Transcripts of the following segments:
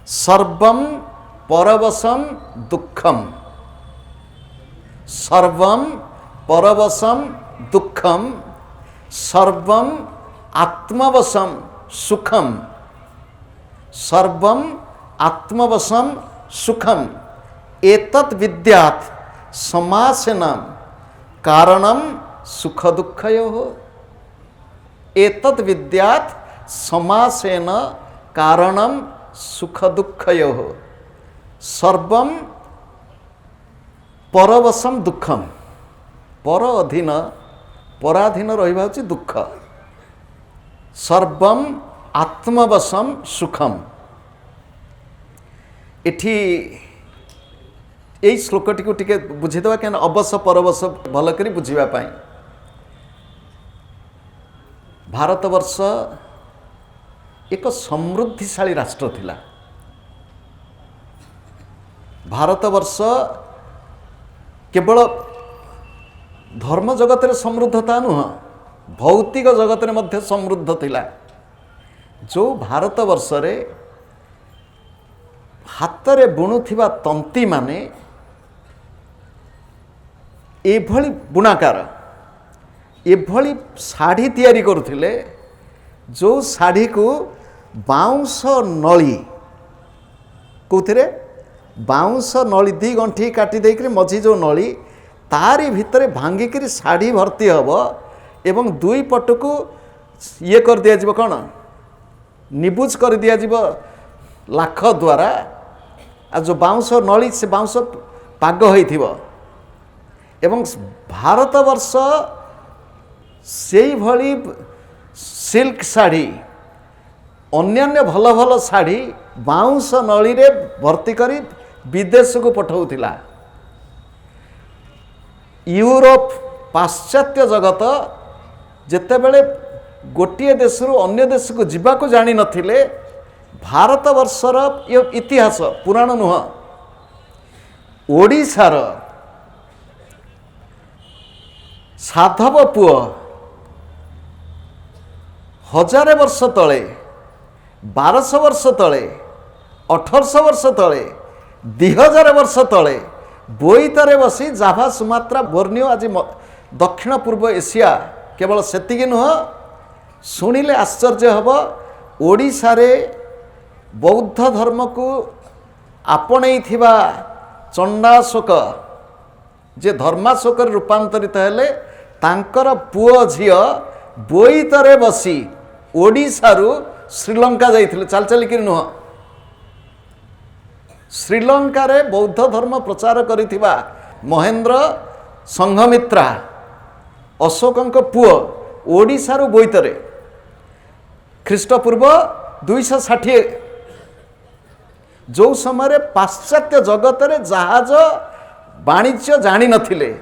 सर्वं परवशं दुःखम, सर्वं परवशं दुःखम, सर्वं आत्मवशं सुखम, सर्वं आत्मवशं सुखम एतत् विद्यात् समासेन कारणम सुख दुःखयोः। एतत् विद्यात् समासेन कारणम सुख दुःखयोः। सर्वं परवशं दुःखम, पर अधीन पराधीन रहिबा होछि दुःख। सर्वं आत्मवशं सुखम। एठी यही श्लोकटी को टिके बुझीदेवा क्या अवश परवश भल करी बुझीबा पाई। भारतवर्ष एक समृद्धिशाली राष्ट्र थिला। भारतवर्ष केवल धर्म जगत रे समृद्धता नुह, भौतिक जगत रे मध्य समृद्ध थिला। जो भारतवर्ष रे हाथ रे बुणुथिबा तंती माने एभली बुणाकार एभली शाढ़ी तैयारी करुथिले, जो शाढ़ी को बाउंस नली कौथिरे बाउंस नली दी गंठी काटी देकरी मझी जो नली तारी भितरे भांगिकी शाढ़ी भर्ती हब एवं दुई पट को ये कर दिया जिवो कौन निबुज कर दिया जिवो लाख द्वारा। आ जो बाउंस नली से बाउंस पाग होइथिबो एवं भारतवर्ष से भली सिल्क शाढ़ी अन्यान्य भल भल शाढ़ी बाउंस नली रे भर्ती करी विदेश को पठाउथिला। यूरोप पाश्चात्य जगत जेतेबेले गोटिए देश रु अन्य देश को जीवा को जानी नथिले, भारतवर्षर इतिहास पुराण नुह, ओडिशार साधव पुओ 1000 वर्ष तले, 1200 वर्ष तले, 1800 वर्ष तले, 2000 वर्ष तले बोईतारे बसी जाभा सुमात्रा बोर्नियो आज दक्षिण पूर्व एशिया केवल सेतिकी नुह, शुणिले आश्चर्य हब ओडिशा रे बौद्ध धर्म को आपणई थिबा चंडाशोक जे धर्माशोक रूपांतरित हेले, तांकर पुओ झियो बोईतरे बसी ओडिशारू श्रीलंका जाइथिले चाल चलिकी नुह। श्रीलंका रे बौद्ध धर्म प्रचार करिथिबा महेंद्र संघमित्रा अशोकंक पुओ ओडिशारू बोईतरे ख्रीष्टपूर्व 260 जो समय पाश्चात्य जगत रे जहाज वाणिज्य जानी नथिले,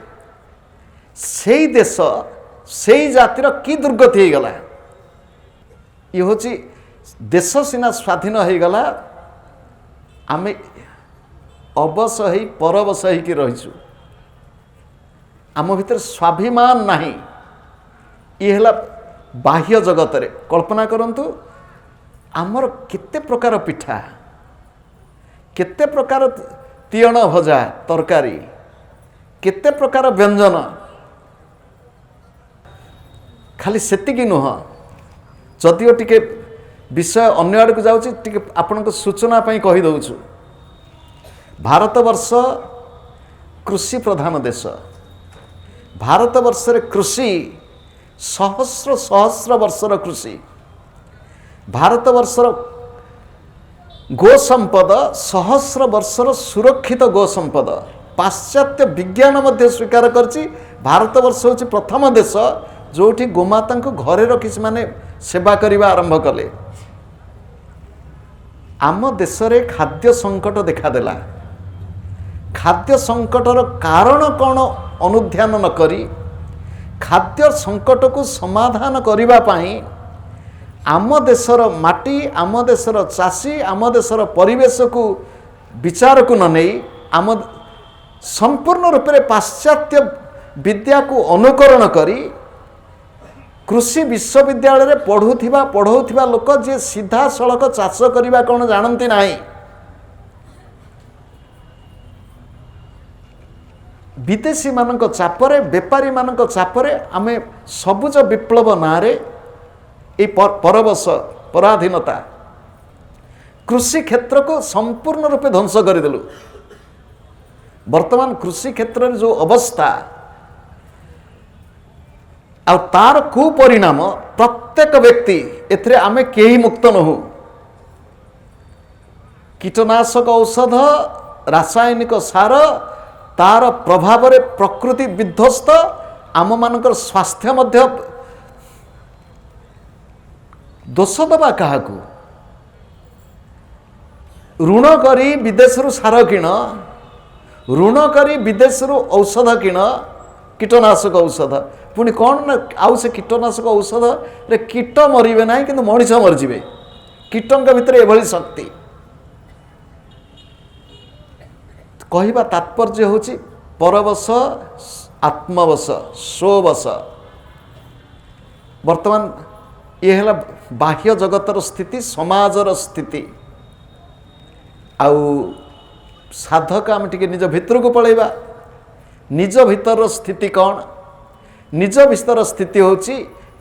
सेई देश सेई जातिर की दुर्गति हो गला। ये होची देश सिना स्वाधीन हो गला, आमे अवश ही परवश ही कि रहीछु। आम भीतर स्वाभिमान नहीं। ये हला बाह्य जगत रे कल्पना करंतु आमर केते प्रकार पिठा, केते प्रकार तीयण भजा तरकारी, केते प्रकार व्यंजन। खाली सेतिकी नुह, जदिओ टिके विषय अन्य आड़ को जाउची टिके आपनको सूचना पई कहि दउछु। भारतवर्ष कृषि प्रधान देश। भारतवर्ष रे कृषि सहस्र सहस्र वर्षर कृषि। भारतवर्षर गो संपद सहस्र वर्षर सुरक्षित गो संपद। पाश्चात्य विज्ञान मध्य स्वीकार करछि भारतवर्ष होछि प्रथम देश जोठी गोमाता को घरे रखी माने सेवा करने आरंभ कले। आम देश रे खाद्य संकट देखादेला। खाद्य संकटर कारण कौन अनुध्यान न करी खाद्य संकट को समाधान करने पाई आम देशर माटी, आम देशर चाषी, आम देशर परिवेश को विचार को न नहीं आम संपूर्ण रूप से पाश्चात्य विद्या को अनुकरण करी कृषि विश्वविद्यालय रे पढ़ुथिबा लोक जे सीधा सड़क चाष करने कौन जानती नहीं विदेशी मानक चापरे बेपारी मानक चापरे आमे सबुज विप्लव नारे ये परवश पराधीनता कृषि क्षेत्र को संपूर्ण रूपे ध्वंस करदेलु। वर्तमान कृषि क्षेत्र में जो अवस्था आ तार कुपरिणाम प्रत्येक व्यक्ति एथरे आमे केही मुक्त नहु। कीटनाशक औषध रासायनिक सार तार प्रभाव रे प्रकृति विध्वस्त आम मानकर स्वास्थ्य मध्य दोष दबा क्या ऋण करी विदेश सार किण ऋण करी विदेश औषध किण कीटनाशक औषध पुणी कौन ना आउ से कीटनाशक औषध रे कीट मरबे ना कि मनीष मरीजे कीटों भितर एभली शक्ति कहवा तात्पर्य होची परवश आत्मवश स्ववश। वर्तमान ये है बाह्य जगतर स्थिति समाजर स्थिति आउ साधक आम टिके निज भितर को पलैबा निज भितर स्थिति कौन निज भितर स्थिति होची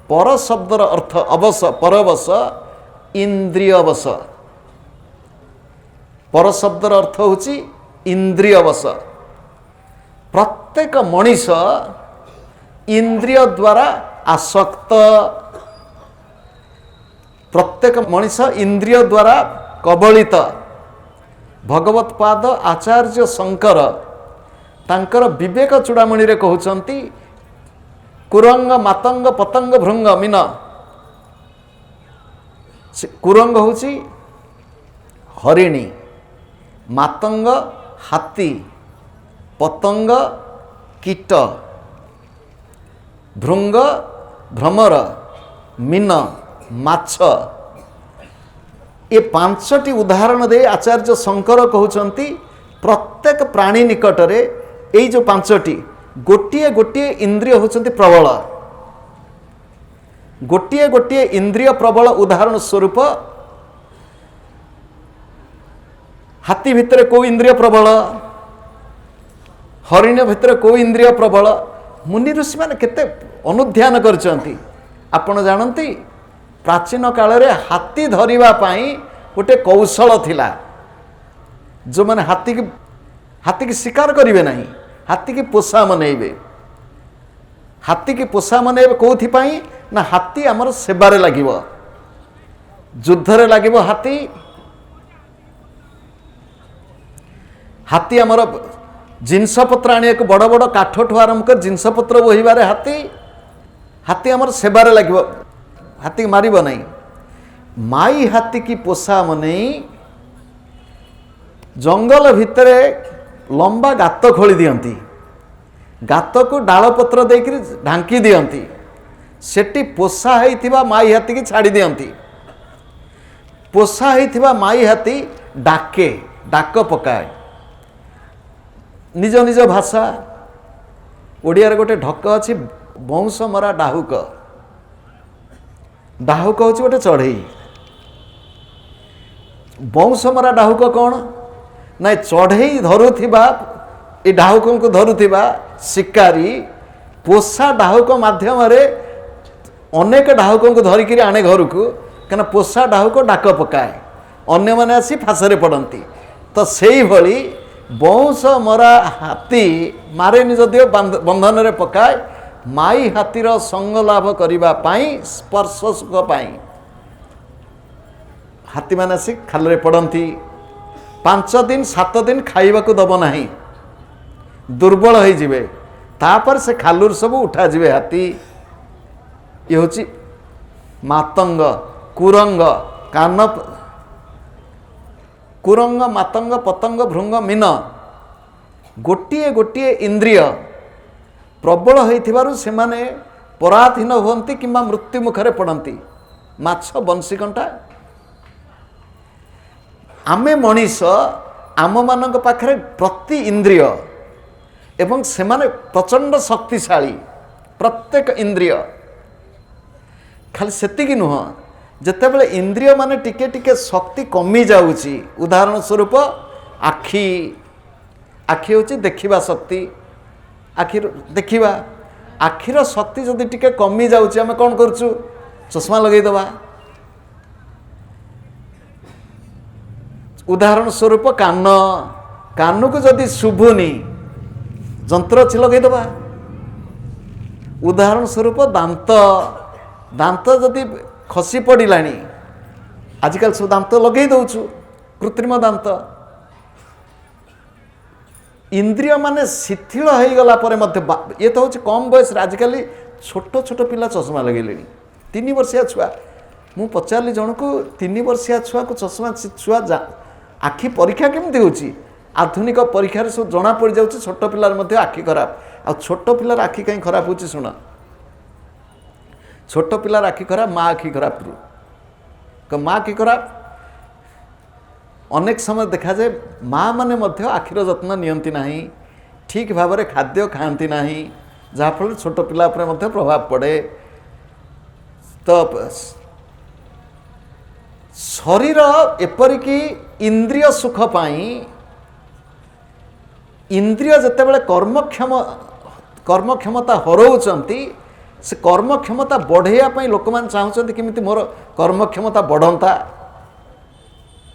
पर शब्दर अर्थ अवश परवश इंद्रियवश पर शब्दर अर्थ होची इंद्रियवश। प्रत्येक मनीष इंद्रिय द्वारा आसक्त प्रत्येक मनीष इंद्रिय द्वारा कबलित। भगवत पाद आचार्य शंकर तांकर विवेक चूड़ामणि रे कहउचंती कुरंग मातंग पतंग भृंग मीन। कुरंग होची हरिणी मातंग हाथी पतंग कीट भृंग भ्रमर मीन माछ ये पांचटी उदाहरण दे आचार्य शंकर कहउचंती प्रत्येक प्राणी निकटरे ये जो पांचटी गोटिए गोटिए इंद्रिय होचंती प्रबल गोटिए गोटिए इंद्रिय प्रबल। उदाहरण स्वरूप हाथी भितर को इंद्रिय प्रबल हरिण भितर को इंद्रिय प्रबल। मुनि ऋषि माने केते अनुध्यान करचंती आपण जानती। प्राचीन काल रे हाथी धरिबा पाई गोटे कौशल थिला जो माने हाथी की शिकार करिवे नहीं हाथी की पोषा मनइबे। हाथी की पोषा मनइबे कोथि पाई ना हाथी हमर सेबारे लागिवो युद्धरे लागिवो हाथी हाथी आमर जिनसपत्र आने को बड़ बड़ काठ ठू आरंभ कर जिनसपत्र बोहिबारे हाथी हाथी आमर सेबारे लगे हाथी मारिब नहीं। माई हाथी की पोषा मने जंगल भितरे लंबा गात खोली दियंती गात को डाल पत्र देकर ढांकी दियंती सेठी पोषा होइथिबा माई हाथी की छाड़ी दियंती। पोषा होइथिबा माई हाथी डाके डाक पकाए निज निज भाषा ओडिया गोटे ढक अच्छी बंश मरा डाहुक डाहुक हूँ गोटे चढ़ई बंश मरा डाहुक कौन ना चढ़ई धरुथिबा ए डाहुक को धरुथिबा शिकारी पोषा डाहुक माध्यम अनेक डाहुक को धरिकी आने घर को कहीं पोषा डाहुक डाक पकाए अन्य माने आसी फासरे पड़ती। तो सेई भली बंश मरा हाथी मारे निज देह बंधन रे पकाए माई हाथीर संग लाभ करिबा पाई स्पर्श सुख पाई हाथी माने आसी खाल पड़ती। 5 दिन 7 दिन खाइबा को दब नहीं दुर्बल हो जिवे तापर से खालुर सब उठा जिवे हाथी। ये होची मातंग कुरंग कान कुरंग मातंग पतंग भृंग मीन गोटिए गोटिए इंद्रिय प्रबल होइथिबारु सेमाने पराधीन होती कि मृत्यु मुखरे पड़ती। माछ बंशीकंटा आमे मनीष आम मानक पाखरे प्रति इंद्रिय एवं सेमाने प्रचंड शक्तिशाली प्रत्येक इंद्रिय खाली सेतिकी नुह जेतेबेले इंद्रिय माने टिके टिके शक्ति कमी जाउची। उदाहरण स्वरूप आखि आखि होची देखिबा शक्ति आखिर देखा आखिर शक्ति जदि टिके कमी जाऊँच आम कौन करुचु चश्मा लगेदबा। उदाहरण स्वरूप कान कान को जदि शुभुनी जंत्र अच्छी लगेदबा। उदाहरण स्वरूप दांत दांत जदि खसी पड़ाणी आजिकल सब दांत लगे दौचु कृत्रिम दांत। इंद्रिय माने शिथिल हो गला पर मध्य ये तो हूँ कम बयस आजिकल छोट छोट पिला चश्मा लगे 3 वर्षिया छुआ मु पचारि जन को 3 वर्षिया छुआ को चश्मा छुआ आखि परीक्षा केमती होची आधुनिक परीक्षार सब जना पड़ जाऊँ छोट पिलार मध्य आखि खराब आ छोट पिलार आखि कहीं खराब होची शुण छोट पिलार आखि खराब माँ आखि खराब माँ आखि खराब अनेक समय देखा जाए माँ माने मध्य आखिर जत्न नियंती नाही ठीक भाव में खाद्य खाती नाही जहाँफल छोट पिला उपरे मध्य प्रभाव पड़े। तो शरीर एपरिकी इंद्रिय सुख पाई इंद्रिय जितेबाला कर्मक्षमता हरौचंती से कर्मक्षमता बढ़ाइया लोक मैंने चाहते किमिति मोर कर्मक्षमता बढ़ंता।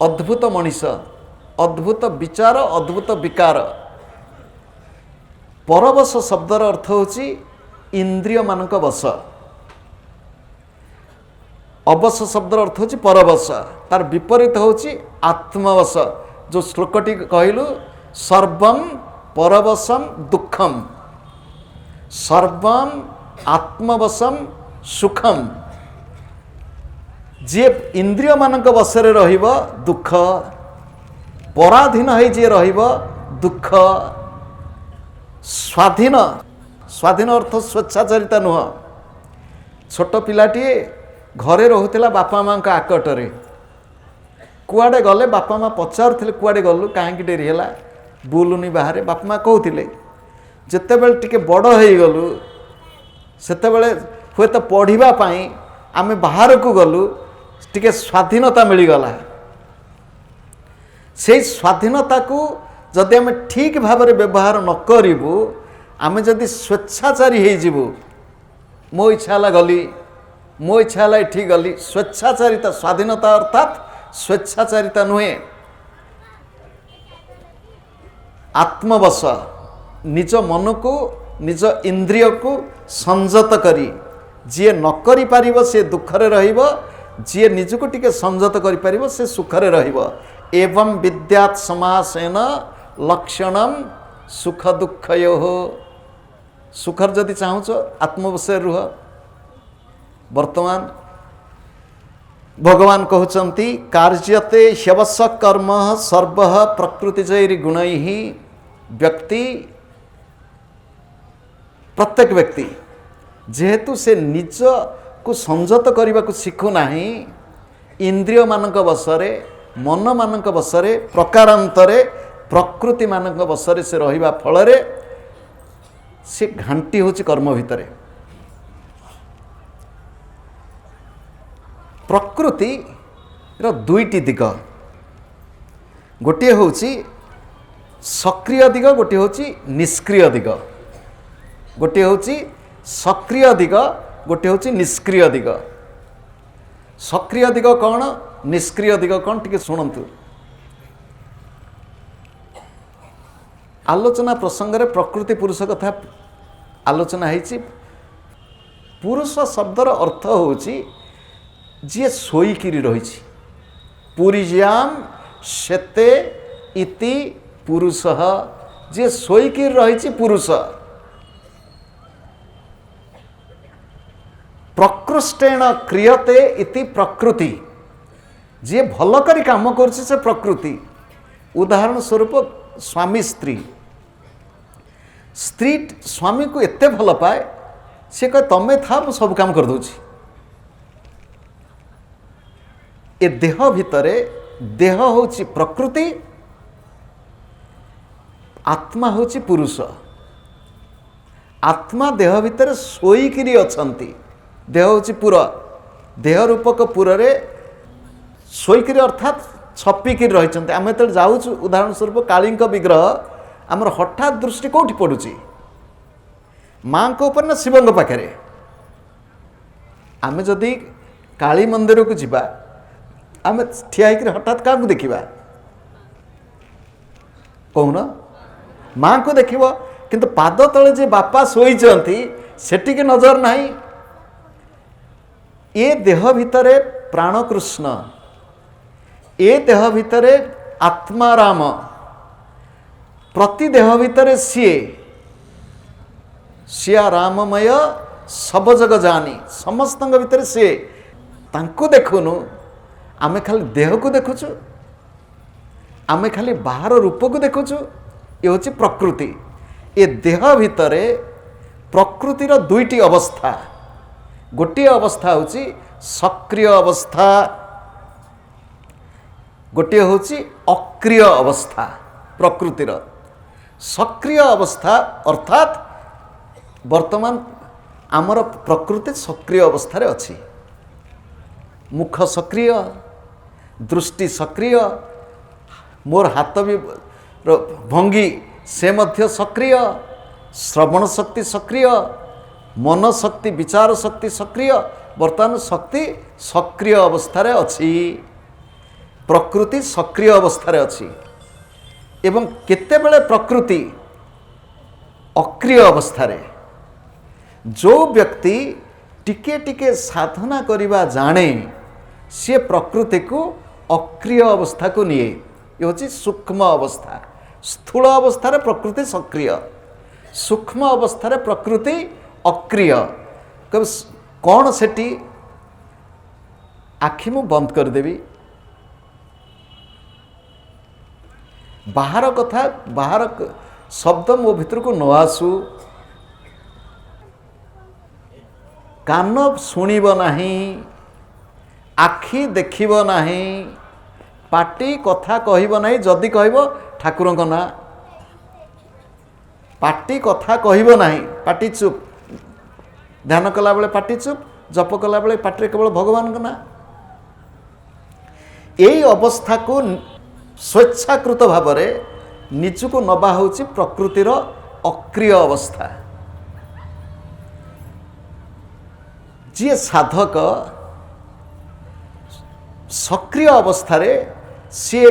अद्भुत मनीष अद्भुत विचार अद्भुत विकार। परवश शब्दर अर्थ होची इंद्रिय मानक वश अवश शब्दर अर्थ होची परवश तार विपरीत होची आत्मवश। जो श्लोकटी कहलु सर्वम परवशम दुखम सर्वम आत्मवशम सुखम। जे इंद्रिय मानक वशरे रहिबो दुख पराधीन है जे रहिबो दुख। स्वाधीन स्वाधीन अर्थ स्वेच्छाचारिता नुह। छोट पिलाटी घरे रोहुतिला बापा माँ का आकटरे कुआडे गले बापा माँ पचारुथिले कुआडे गलु काहेकि डेरी हैला बुलुनी बाहर बापा माँ कहउथिले जेतेबेले टिके बड़ हो गलु सेतेबेले हुए तो पढ़िबा पई आमे बाहर को गलु टिके स्वाधीनता मिलगला। से स्वाधीनता को जदि आम ठीक भाव में व्यवहार न करूँ आम जदि स्वेच्छाचारी हो मो इच्छा है गली मो इच्छा है ये गली स्वेच्छाचारिता स्वाधीनता अर्थात स्वेच्छाचारिता नुहे आत्मवश निज मन को निज इंद्रिय को संयत करी जी न करि पारिबो से दुखरे रहिबो जी निजको टिके संयत करि पारिबो से सुखरे रहिबो। एवं विद्यात् समासेन लक्षणम सुख दुःखयोः। सुखर जदि चाहूच आत्मवशे रुह। वर्तमान भगवान कहउचंती कार्यते ह्यवश कर्म सर्व प्रकृतिजैर गुणैः। व्यक्ति प्रत्येक व्यक्ति जेहेतु से निज को संयत करने को शिखु नाही इंद्रिय मानक वशरे मन मानक वशरे प्रकारांतरे प्रकृति मानक वशरे से रहिबा फलरे से घांटी होची कर्म भितरे। प्रकृति रो दुईटी दिग गोटे होची सक्रिय दिग गोटे होची निष्क्रिय दिग। गोटे होची सक्रिय दिग गोटे होची निष्क्रिय दिग। सक्रिय दिग कौन निष्क्रिय दिग कौन टिके शुणु। आलोचना प्रसंग रे प्रकृति पुरुष कथा आलोचना है। पुरुष शब्दर अर्थ होची जी शोईकिरी रही। पुरीजाम शेते इति पुरुष जी शोईकिरी रही पुरुष। प्रकृष्टेण क्रियते इति प्रकृति जी भल करी काम करछि से प्रकृति। उदाहरण स्वरूप स्वामी स्त्री स्त्री स्वामी को एते भल पाए से कहे तमे था मु सब काम कर दूची। ए देह भितरे देह होची प्रकृति आत्मा होची पुरुष। आत्मा देह भितरे सोईकिरी अछंती। देह होची पुर देह रूपक पुरे सोईकिरी अर्थात छपिकी रही। आम जो जाऊँ उदाहरण स्वरूप काली विग्रह आमर हठात दृष्टि कौटी पड़ुची माँ को ऊपर ना शिव पाखे आम जदि काली मंदिर को जीवा आम ठिया हठात क्या देखा कहून माँ को देख किंतु पाद तले जे बापा शोइचंती सेटिके नजर नहीं। ए देह भितरे प्राण कृष्ण, ए देह भितरे आत्मा राम, प्रति देह भितरे सिया राममय सब जग जानी, समस्त भितर सी तांको देखुनु आमे खाली देह को देखुचु, आमे खाली बाहर रूप को देखुचु। ये हूँ प्रकृति। ये देह भितरे प्रकृतिर दुईटी अवस्था, गोटे अवस्था हूँ सक्रिय अवस्था, गोटे हूँ अक्रिय अवस्था। प्रकृतिर सक्रिय अवस्था अर्थात वर्तमान आमर प्रकृति सक्रिय अवस्था रे अछि। मुख सक्रिय, दृष्टि सक्रिय, मोर हाथ भी भंगी से मध्य सक्रिय, श्रवण शक्ति सक्रिय, मन शक्ति विचार शक्ति सक्रिय। वर्तमान शक्ति सक्रिय अवस्था रे अछि, प्रकृति सक्रिय अवस्था रे अछि। एवं केतेबेले प्रकृति अक्रिय अवस्था रे, जो व्यक्ति टिके टिके साधना करिबा जाने सी प्रकृति को अक्रिय अवस्था को निये। ये हूँ सूक्ष्म अवस्था। स्थूल अवस्था रे प्रकृति सक्रिय, सूक्ष्म अवस्था रे प्रकृति अक्रिय। कब कौन सेटी आखि मु बंद करदेवी, बाहर कथा बाहर शब्द मो भीतर को न आसू, कान शुणिब नहीं, आखि देखिब नहीं, पाटी कथा कहब नहीं। जदि कहब ठाकुर ना, पाटी कथा कहब नहीं, पाटी चुप। ध्यान कला बेले पाटी चुप, जप कला बेले पाटी केवल भगवान का ना। यही अवस्था को स्वेच्छाकृत भाव निजको नबा हूँ प्रकृतिर अक्रिय अवस्था। जी साधक सक्रिय अवस्था रे सी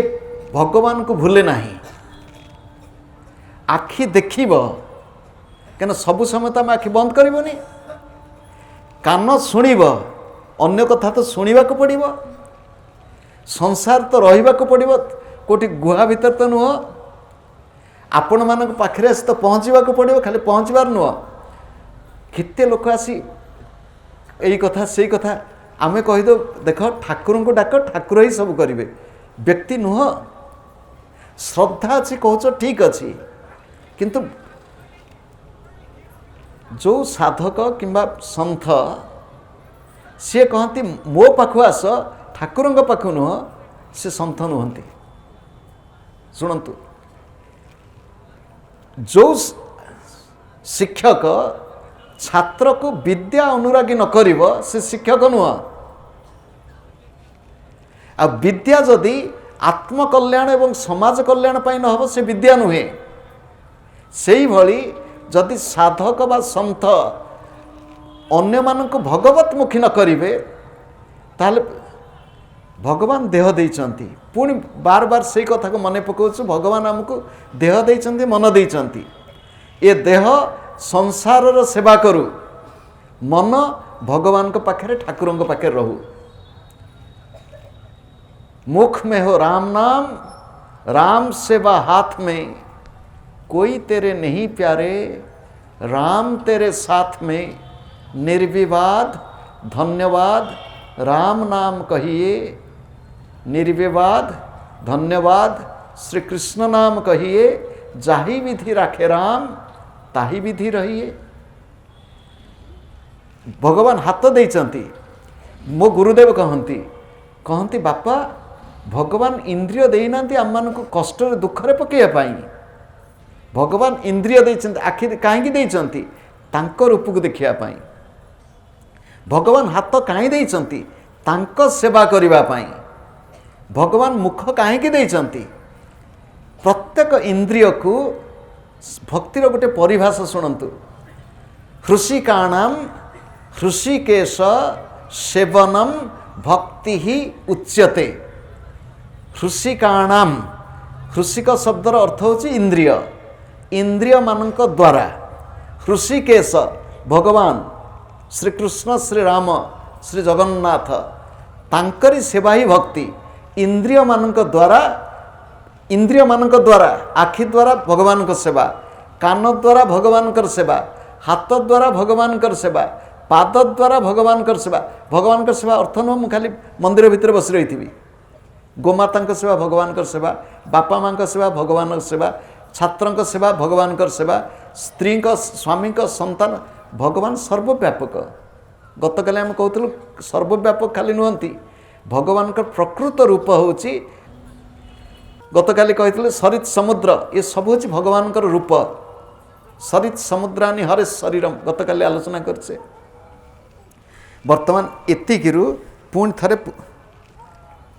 भगवान को भूले नहीं। आखि देखिब क्या सबु समय तो आम आखि बंद करनी, कान शुणिब अन्य कथा तो शुणा को पड़ो, संसार तो रहा पड़ो, कोटी गुहा भीतर तो नुह, आपण मान पाखे आस तो पहुँचवा को पड़ो, खाली पहुँचबार नुह। केते लोक आसी यही कथा से कथा आमे कहीदो, देख ठाकुर को डाक, ठाकुर ही सब करेंगे, व्यक्ति नुह। श्रद्धा अच्छी कौच ठीक अच्छी, किंतु जो साधक किंबा संथ सी कहती मो पाखु आस, ठाकुर पाखु नुह, से संथ नुहंती। शुणु, जो शिक्षक छात्र को विद्या अनुरागी न करिब से शिक्षक नुह। आ विद्या जदि आत्मकल्याण एवं समाज कल्याण पाई न हो से विद्या नुहे। सेही भली जदि साधक बा संत अन्य मानक भगवतमुखी न करिवे ताले भगवान देह देइचंती। पुणी बार बार से कथा को मन पकाउछु, भगवान हमको देह देइचंती, मन देइचंती। ये देह संसार सेवा करू, मन भगवान को पाखे ठाकुर को पाखे रहू। मुख में हो राम नाम, राम सेवा हाथ में, कोई तेरे नहीं प्यारे, राम तेरे साथ में। निर्विवाद धन्यवाद राम नाम कहिए, निर्विवाद धन्यवाद श्री कृष्ण नाम कहिए। जाही विधि राखे राम, ताही विधि रहिए। भगवान हाथ देइचंती। मो गुरुदेव कहती बापा भगवान इंद्रिय देना आम मान कष्ट दुख रे पकैया पाई। भगवान इंद्रिय देइचंती, आखि कहीं देइचंती तांको रूप को देखिया पाई। भगवान हाथ कहीं देइचंती तांको सेवा करिबा पाई। भगवान मुख कहीं देइचंती, प्रत्येक इंद्रिय को भक्तिर गोटे परिभाषा शुणु। हृषिकाणाम हृषिकेश सेवनम भक्ति ही उच्यते। हृषिकाणाम हृषिक शब्दर अर्थ होची इंद्रिय, इंद्रिय मानक द्वारा हृषिकेश भगवान श्री कृष्ण श्री राम श्री जगन्नाथ तांकरी सेवा ही भक्ति। इंद्रिय मानक द्वारा आखि द्वारा भगवान को सेवा, कान द्वारा भगवान कर सेवा, हाथ द्वारा भगवान कर सेवा, पाद द्वारा भगवान कर सेवा। भगवान कर सेवा अर्थ नुह मु खाली मंदिर भितर बसी रही थी। गोमाता सेवा भगवान कर सेवा, बापा माँ का सेवा भगवान कर सेवा, छात्र सेवा भगवान कर सेवा, स्त्री स्वामी संतान भगवान सर्वव्यापक। गतकाली आम कहूँ सर्वव्यापक खाली नुहति, भगवान का प्रकृत रूप होची। गतकाली कहते सरित समुद्र, ये सब हूँ भगवान रूप। सरित समुद्रानी हरे शरीरम गतकाली आलोचना करछे। वर्तमान एतिकिरु पुणी थरे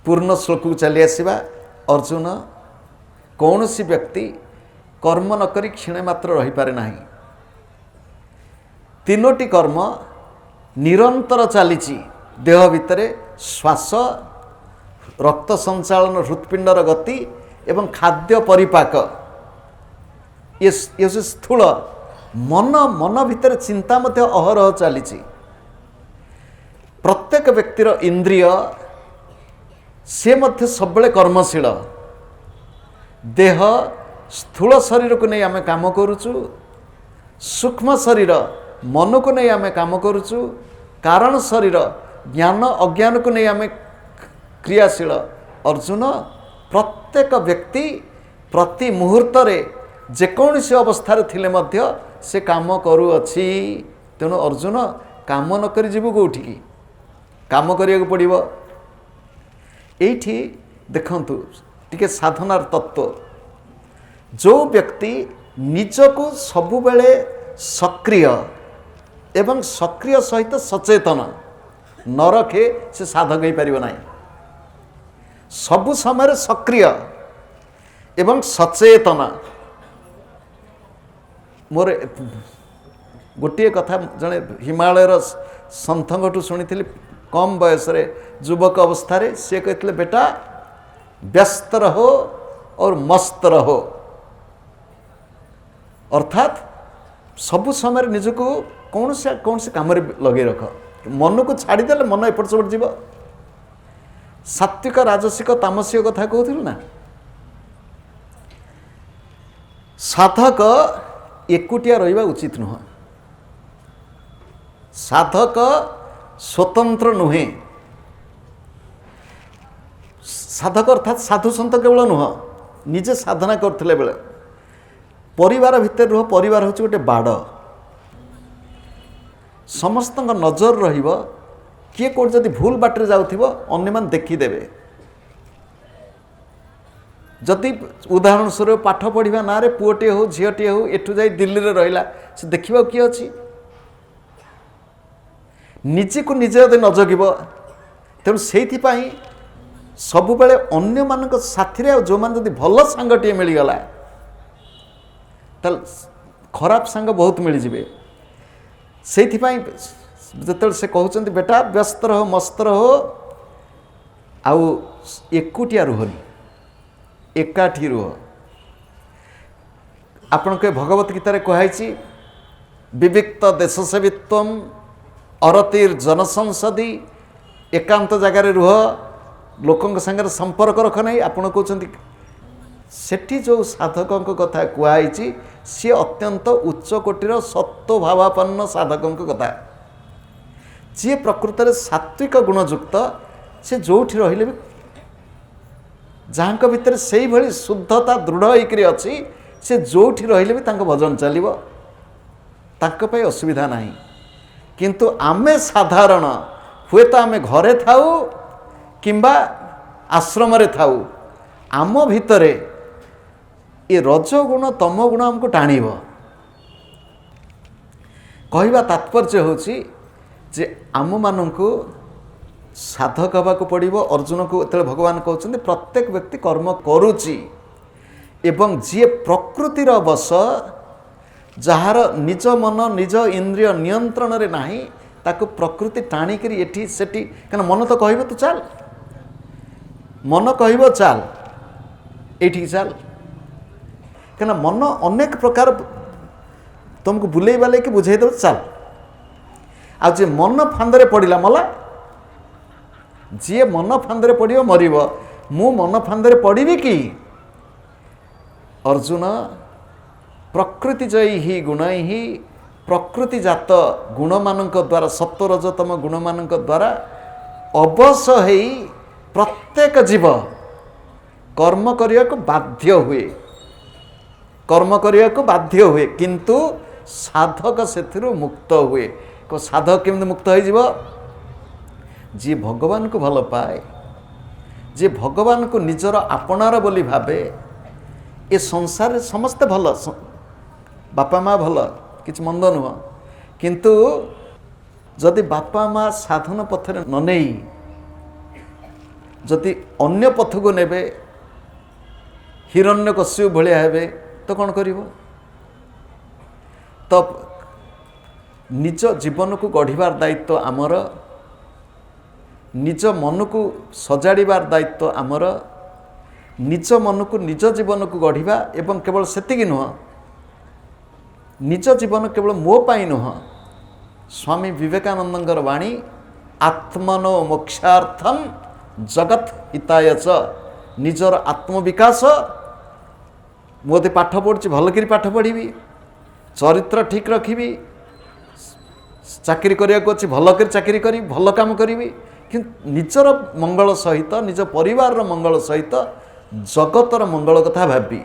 पूर्ण श्लोक को चली आसवा। अर्जुन कौन सी व्यक्ति कर्म न करी क्षीणे मात्र रही पारे नाही। तीनोटी कर्म निरंतर चलीची देह भितरे, श्वास, रक्त संचालन, हृत्पिंडर गति एवं खाद्य परिपाक। ये स्थूल मन भितर चिंता मध्य अहरह चलीची। प्रत्येक व्यक्तिर इंद्रिय से मध्य सब कर्मशील। देह स्थूल शरीर को नहीं आमे काम करुचु, सूक्ष्म शरीर मन को नहीं आमे काम करुचु, कारण शरीर ज्ञान अज्ञान को नहीं आमे क्रियाशील। अर्जुन प्रत्येक व्यक्ति प्रति मुहूर्त रे जेकोसी अवस्था थिले मध्य से काम करुअछि। तेणु अर्जुन काम न करी जीवु कोठी की काम करिया पड़िबो। एठी देखंतु टिके साधनार तत्व। जो व्यक्ति निजको सबु बेले सक्रिय एवं सक्रिय सहित सचेतन न रखे से साधक हो पारिबो नाही। सबु समय सक्रिय एवं सचेतन। मोर गोटे कथा जड़े हिमालयर सन्थठू शुणी कम बयस रे युवक अवस्था रे सी कहते बेटा व्यस्त रहो और मस्त रहो। अर्थात सबु समय निजको कौन से काम लगे रख। मन को छाड़देले मन एपट सेपट जीव। सात्विक राजसिक तामसिक कथा कहूँ ना। साधक एकुटिया रहिबा उचित नुह। साधक स्वतंत्र नुहे। साधक अर्थात साधु सन्त केवल नुह, निजे साधना करथिले बेले परिवार भितर रुह। परिवार होची गोटे बाड़। समस्त नजर रहिबो। किए कोड जदि भूल बाटर जाउथिबो अन्य मान देखिदेवे। जदि उदाहरण स्वरूप पाठ पढ़ा ना रे पुओटे हो झीटे हो एठू जाई दिल्ली रे रहिला से देखिबा किए अछि। निजे को निजे यदि न जगिबो तेणु सेइथि पई सबु बेले अन्य मानक साथी रे जो मान जदि भल सांगटिए मिल गला तल खराब सांग बहुत मिल जिवे। सेइथि पई जतल से कहउचंती बेटा व्यस्त रहो मस्त रहो आउ एकुटिया रुहनी, एकाठी रुह। आपण के भगवत गीता रे कहाइछि विविक्त देश सेवित्वम अरतिर जनसंसदी। एकांत जगार रुह, लोकंक संगे संपर्क रख नहीं। आपण कहउचंती सेठी जो साधकों कथा कुआइछि सी अत्यंत उच्च कोटिर सत्व भावापन्न साधकों कथा। जी प्रकृत में सात्विक गुणयुक्त से जोठी रहिले भी जहाँ भितर से ही भली शुद्धता दृढ़ होकर अच्छी से जोठी रहिले भी तांको भजन चलिबो, तांको पई असुविधा नहीं। किंतु आमे साधारण हुए तो आमे घरे थाऊ किंबा आश्रम रे थाऊ, आम भितरे ये रजगुण तम गुण हमको टाणिबो। कहवा तात्पर्य होची जे आम मानू साधक हवाक पड़ो। अर्जुन को ये भगवान कहते प्रत्येक व्यक्ति कर्म करुची एवं जी प्रकृतिर बस ଯାହାର ନିଜ ମନ ନିଜ ଇନ୍ଦ୍ରିୟ ନିୟନ୍ତ୍ରଣରେ ନାହିଁ ତାକୁ ପ୍ରକୃତି ଟାଣିକିରି ଏଠି ସେଠି, କାରଣ ମନ ତ କହିବ ତୁ ଚାଲ, ମନ କହିବ ଚାଲ ଏଇଠିକି ଚାଲ, କାରଣ ମନ ଅନେକ ପ୍ରକାର ତୁମକୁ ବୁଲେଇ ବାଲେଇକି ବୁଝେଇ ଦେବ ଚାଲ। ଆଉ ଯିଏ ମନ ଫାନ୍ଦରେ ପଡ଼ିଲା ମଲା, ଯିଏ ମନ ଫାନ୍ଦରେ ପଡ଼ିବ ମରିବ। ମୁଁ ମନ ଫାନ୍ଦରେ ପଡ଼ିବି କି? ଅର୍ଜୁନ ପ୍ରକୃତିଜୟୀ ହି ଗୁଣୈ ହି, ପ୍ରକୃତିଜାତ ଗୁଣମାନଙ୍କ ଦ୍ୱାରା, ସତ୍ୱରଜତମ ଗୁଣମାନଙ୍କ ଦ୍ୱାରା ଅବଶ ହେଇ ପ୍ରତ୍ୟେକ ଜୀବ କର୍ମ କରିବାକୁ ବାଧ୍ୟ ହୁଏ, କର୍ମ କରିବାକୁ ବାଧ୍ୟ ହୁଏ, କିନ୍ତୁ ସାଧକ ସେଥିରୁ ମୁକ୍ତ ହୁଏ। ସାଧକ କେମିତି ମୁକ୍ତ ହେଇଯିବ? ଯିଏ ଭଗବାନଙ୍କୁ ଭଲ ପାଏ, ଯିଏ ଭଗବାନଙ୍କୁ ନିଜର ଆପଣାର ବୋଲି ଭାବେ। ଏ ସଂସାରରେ ସମସ୍ତେ ଭଲ, ବାପା ମା ଭଲ, କିଛି ମନ୍ଦ ନୁହଁ, କିନ୍ତୁ ଯଦି ବାପା ମା ସାଧନ ପଥରେ ନ ନେଇ ଯଦି ଅନ୍ୟ ପଥକୁ ନେବେ, ହିରଣ୍ୟକଶ୍ୟପ ଭଳିଆ ହେବେ, ତ କ'ଣ କରିବ? ତ ନିଜ ଜୀବନକୁ ଗଢ଼ିବାର ଦାୟିତ୍ୱ ଆମର, ନିଜ ମନକୁ ସଜାଡ଼ିବାର ଦାୟିତ୍ୱ ଆମର, ନିଜ ମନକୁ ନିଜ ଜୀବନକୁ ଗଢ଼ିବା। ଏବଂ କେବଳ ସେତିକି ନୁହଁ, ନିଜ ଜୀବନ କେବଳ ମୋ ପାଇଁ ନୁହଁ, ସ୍ୱାମୀ ବିବେକାନନ୍ଦଙ୍କର ବାଣୀ, ଆତ୍ମନୋ ମୋକ୍ଷାର୍ଥମ୍ ଜଗତ୍ ହିତାୟ ଚ, ନିଜର ଆତ୍ମବିକାଶ। ମୁଁ ଯଦି ପାଠ ପଢ଼ୁଛି ଭଲକରି ପାଠ ପଢ଼ିବି, ଚରିତ୍ର ଠିକ୍ ରଖିବି, ଚାକିରି କରିବାକୁ ଅଛି ଭଲ କରି ଚାକିରି କରିବି, ଭଲ କାମ କରିବି, କିନ୍ତୁ ନିଜର ମଙ୍ଗଳ ସହିତ, ନିଜ ପରିବାରର ମଙ୍ଗଳ ସହିତ ଜଗତର ମଙ୍ଗଳ କଥା ଭାବି